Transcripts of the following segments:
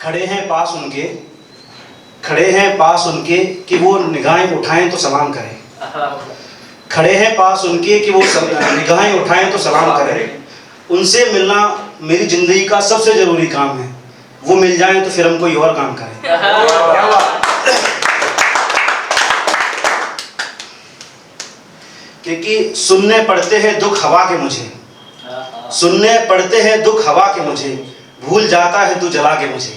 खड़े हैं पास उनके, खड़े हैं पास उनके कि वो निगाहें उठाएं तो सलाम करें। खड़े हैं पास उनके कि वो निगाहें उठाएं तो सलाम करें। उनसे मिलना मेरी जिंदगी का सबसे जरूरी काम है। वो मिल जाएं तो फिर हम कोई और काम करें। क्योंकि सुनने पड़ते हैं दुख हवा के मुझे, सुनने पड़ते हैं दुख हवा के मुझे, भूल जाता है तू जला के मुझे,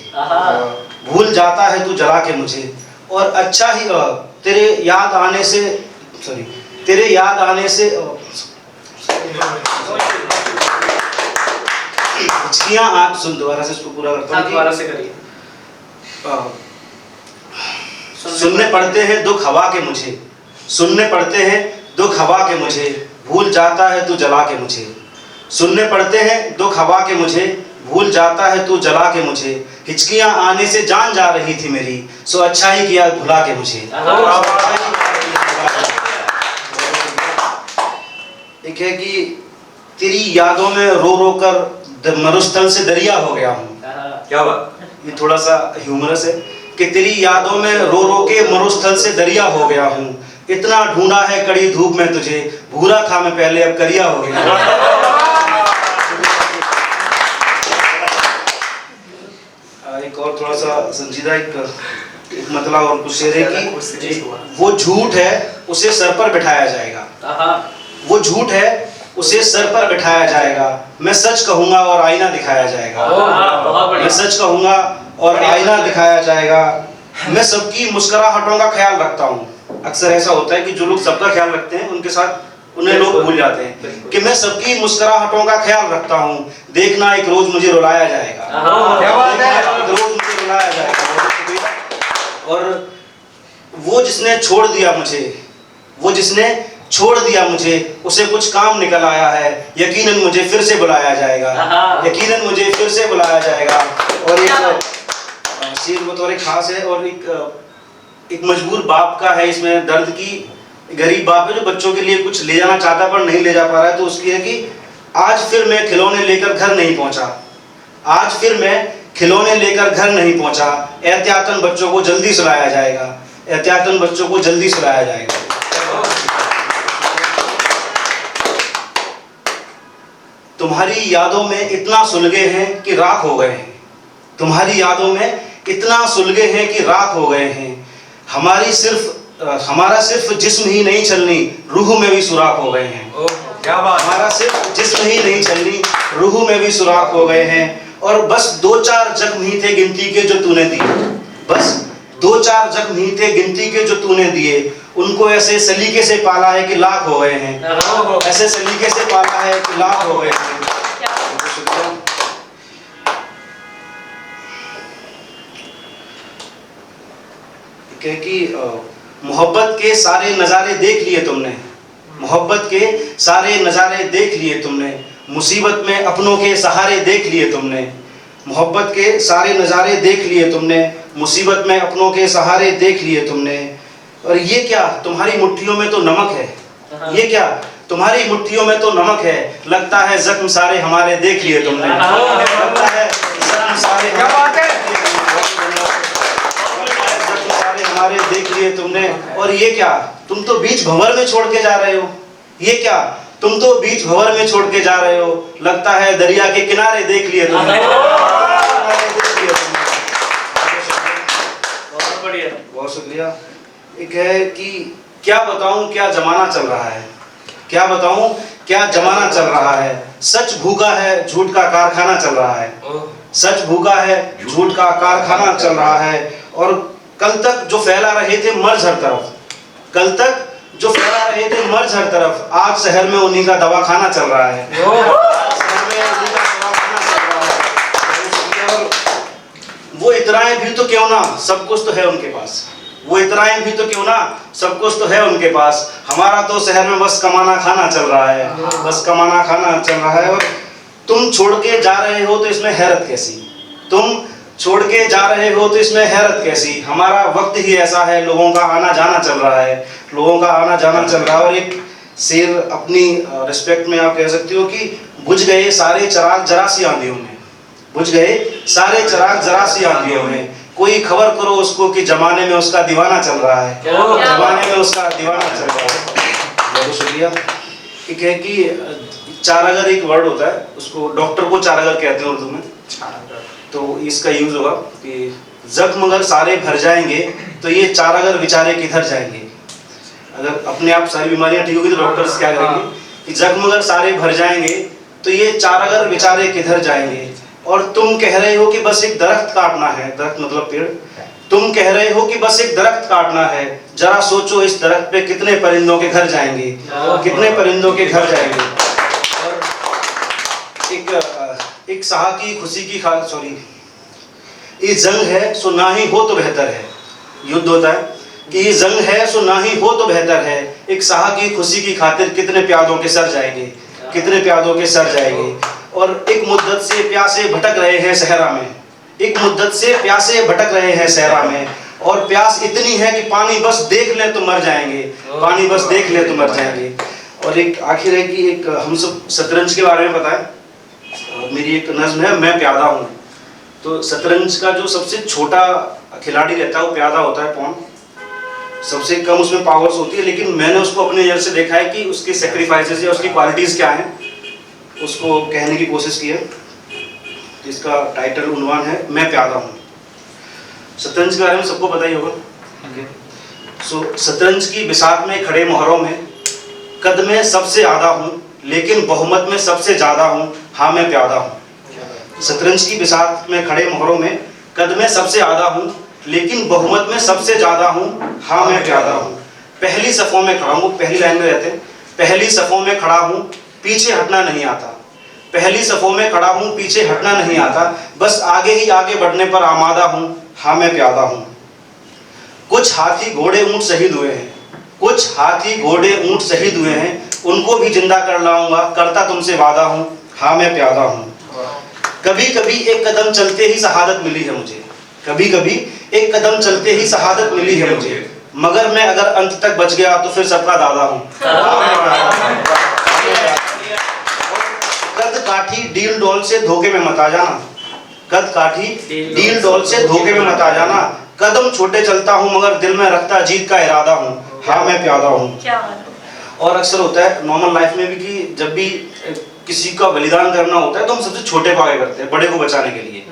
भूल जाता है तू जला के मुझे। और अच्छा ही तेरे याद आने से, सॉरी, तेरे याद आने से हिचकियां सुन, दोबारा से इसको पूरा करता हूं। दोबारा से करिए। सुनने पड़ते हैं दुख हवा के मुझे, सुनने पड़ते हैं दुख हवा के मुझे, भूल जाता है तू जला के मुझे। सुनने पड़ते हैं दुख हवा के मुझे, भूल जाता है तू जला के मुझे। हिचकियां आने से जान जा रही थी मेरी, सो अच्छा ही किया भुला के मुझे। एक है कि तेरी यादों में रो रो कर मरुस्थल से दरिया हो गया हूँ। क्या बात, ये थोड़ा सा ह्यूमरस है कि तेरी यादों में रो रो के मरुस्थल से दरिया हो गया हूँ। इतना ढूंढा है कड़ी धूप में तुझे, भूरा था मैं पहले अब करिया हो गया। एक और थोड़ा सा संजीदा एक मतलब और कुछ शेर है कि वो झूठ है उसे सर पर बिठाया जाएगा, वो झूठ है उसे सर पर बिठाया जाएगा। मैं सच कहूंगा और आईना दिखाया जाएगा, मैं सच कहूंगा और आईना दिखाया जाएगा। मैं सबकी मुस्कुराहटों का ख्याल रखता हूँ। अक्सर ऐसा होता है कि जो लोग सबका ख्याल रखते हैं उनके साथ उन्हें लोग भूल जाते हैं कि मैं सबकी मुस्कुराहटों का ख्याल रखता हूँ। देखना एक रोज मुझे रुलाया जाएगा, एक रोज मुझे रुलाया जाएगा। और वो जिसने छोड़ दिया मुझे, वो जिसने छोड़ दिया मुझे, उसे कुछ काम निकल आया है। यकीनन मुझे फिर से बुलाया जाएगा, यकीनन मुझे फिर से बुलाया जाएगा। और एक शेर बतौर खास है और एक मजबूर बाप का है। इसमें दर्द की, गरीब बाप है जो बच्चों के लिए कुछ ले जाना चाहता पर नहीं ले जा पा रहा है। तो उसकी है कि आज फिर मैं खिलौने लेकर घर नहीं पहुंचा, आज फिर मैं खिलौने लेकर घर नहीं पहुंचा। एहतियातन बच्चों को जल्दी सुलाया जाएगा, एहतियातन बच्चों को जल्दी सुलाया जाएगा। तुम्हारी यादों में इतना सुलगे हैं कि राख हो गए हैं, तुम्हारी यादों में इतना सुलगे हैं कि राख हो गए हैं। हमारा सिर्फ जिस्म ही नहीं चलनी, रूह में भी सुराख हो गए हैं। क्या बात, हमारा सिर्फ जिस्म ही नहीं चलनी, रूह में भी सुराख हो गए हैं। और बस 2-4 जख्म ही थे गिनती के जो तूने दिए, बस 2-4 जख्म ही थे गिनती के जो तूने दिए। उनको ऐसे सलीके से पाला है कि लाख हो गए हैं, ऐसे सलीके से पाला है कि लाख हो गए हैं। कि मोहब्बत के सारे नज़ारे देख लिए तुमने, मोहब्बत के सारे नज़ारे देख लिए तुमने। मुसीबत में अपनों के सहारे देख लिए तुमने, मोहब्बत के सारे नज़ारे देख लिए तुमने। मुसीबत में अपनों के सहारे देख लिए तुमने। और ये क्या तुम्हारी मुट्ठियों में तो नमक है, ये क्या तुम्हारी मुट्ठियों में तो नमक है। लगता है जख्म सारे हमारे देख लिए तुमने, लगता है जख्म सारे हमारे देख लिए तुमने। और ये क्या तुम तो बीच भंवर में छोड़ के जा रहे हो, ये क्या तुम तो बीच भंवर में छोड़ के जा रहे हो। लगता है दरिया के किनारे देख लिए तुमने। बहुत शुक्रिया। एक है कि क्या बताऊं क्या जमाना चल रहा है, क्या बताऊं क्या जमाना चल रहा है। सच भूखा है झूठ का कारखाना चल रहा है, सच भूखा है झूठ का कारखाना चल रहा है। और कल तक जो फैला रहे थे मर्ज हर तरफ, कल तक जो फैला रहे थे मर्ज हर तरफ, आज शहर में उन्हीं का दवाखाना चल रहा है, शहर में उन्हीं का दवाखाना चल रहा है। और वो इतराएं भी तो क्यों ना, सब कुछ तो है उनके पास, वो इतराएं भी तो क्यों ना, सब कुछ तो है उनके पास। हमारा तो शहर में बस कमाना खाना चल रहा है, बस कमाना खाना चल रहा है। और तुम छोड़ के जा रहे हो तो इसमें हैरत कैसी, तुम छोड़ के जा रहे हो तो इसमें हैरत कैसी। हमारा वक्त ही ऐसा है, लोगों का आना जाना चल रहा है, लोगों का आना जाना चल रहा है। और एक शेर अपनी रिस्पेक्ट में आप कह सकते हो कि बुझ गए सारे चिराग जरा सी आंधियों में, बुझ गए सारे चिराग जरा सी आंधियों में, कोई खबर करो उसको कि जमाने में उसका दीवाना चल रहा है, जमाने में उसका दीवाना चल रहा है। बहुत शुक्रिया। एक है कि चारागर एक वर्ड होता है, उसको डॉक्टर को चारागर कहते हैं उर्दू में, तो इसका यूज होगा कि जख्म अगर सारे भर जाएंगे तो ये चारागर बेचारे किधर जाएंगे। अगर अपने आप सारी बीमारियां ठीक होगी तो डॉक्टर्स क्या करेंगे कि जख्म अगर सारे भर जाएंगे तो ये चारागर बेचारे किधर जाएंगे। और तुम कह रहे हो कि बस एक दरख्त काटना है, दरख्त मतलब पेड़, तुम कह रहे हो कि बस एक दरख्त काटना है, जरा सोचो इस दरख्त पे कितने परिंदों के घर जाएंगे, कितने परिंदों के घर जाएंगे। और एक साहा की खुशी की सॉरी, ये जंग है सो ना ही हो तो बेहतर है, युद्ध होता है कि ये जंग है सो ना ही हो तो बेहतर है, एक साहा की खुशी की खातिर कितने प्यादों के सर जाएंगे, कितने प्यादों के सर जाएंगे। और एक मुद्दत से प्यासे भटक रहे हैं सहरा में, एक मुद्दत से प्यासे भटक रहे हैं सहरा में, और प्यास इतनी है कि पानी बस देख लें तो मर जाएंगे, पानी बस देख लें तो मर जाएंगे। और एक आखिर है कि एक हम सब शतरंज के बारे में पता है, मेरी एक नज्म है मैं प्यादा हूँ। तो शतरंज का जो सबसे छोटा खिलाड़ी रहता है वो प्यादा होता है, पॉन, सबसे कम उसमें पावर्स होती है, लेकिन मैंने उसको अपने नज़र से देखा है कि उसके सेक्रीफाइसेस या उसकी क्वालिटीज़ क्या हैं, उसको कहने की कोशिश की है। इसका टाइटल उन्वान है मैं प्यादा हूँ। शतरंज के बारे में सबको पता ही होगा। शतरंज की बिसात में खड़े मोहरों में कद में सबसे आधा हूँ, लेकिन बहुमत में सबसे ज़्यादा हूँ, हाँ मैं प्यादा हूँ। शतरंज की बिसात में खड़े मोहरों में कद में सबसे आधा हूँ, लेकिन बहुमत में सबसे ज़्यादा हूँ, हाँ मैं प्यादा हूँ। पहली सफ़ों में खड़ा हूँ, पहली लाइन में रहते हैं, पहली सफ़ों में खड़ा हूँ, पीछे हटना नहीं आता, पहली सफ़ों में खड़ा हूँ, पीछे हटना नहीं आता, बस आगे ही आगे बढ़ने पर आमादा हूँ, हाँ मैं प्यादा हूँ। कुछ हाथी घोड़े ऊँट शहीद हुए हैं, कुछ हाथी घोड़े ऊँट शहीद हुए हैं, उनको भी जिंदा कर लाऊंगा, करता तुमसे वादा हूँ, हाँ मैं प्यादा हूँ। कभी कभी एक कदम चलते ही शहादत मिली है मुझे, कभी कभी एक कदम चलते ही शहादत मिली है मुझे, मगर मैं अगर अंत तक बच गया तो फिर सबका दादा हूँ। कद काठी डील डोल से धोखे में मत आ जाना, कद काठी डील डोल से धोखे में मत आ जाना, कदम छोटे चलता हूँ मगर दिल में रखता जीत का इरादा हूँ, हाँ मैं प्यादा हूँ। और अक्सर होता है नॉर्मल लाइफ में भी कि जब भी किसी का बलिदान करना होता है तो हम सबसे छोटे को आगे करते हैं बड़े को बचाने के लिए।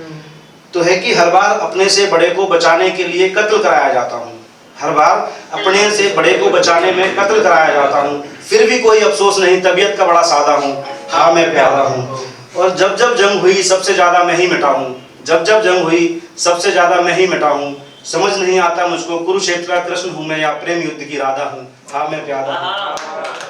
तो है कि हर बार अपने से बड़े को बचाने के लिए कत्ल कराया जाता हूँ, हर बार अपने से बड़े को बचाने में कत्ल कराया जाता हूँ, फिर भी कोई अफसोस नहीं, तबीयत का बड़ा सादा हूँ, हाँ मैं प्यादा हूँ। और जब जब जंग हुई सबसे ज़्यादा मैं ही मिटा हूँ, जब जब जंग हुई सबसे ज़्यादा मैं ही मिटा हूँ, समझ नहीं आता मुझको कुरुक्षेत्र का कृष्ण हूँ मैं या प्रेम युद्ध की राधा हूँ, हाँ मैं प्यादा हूँ।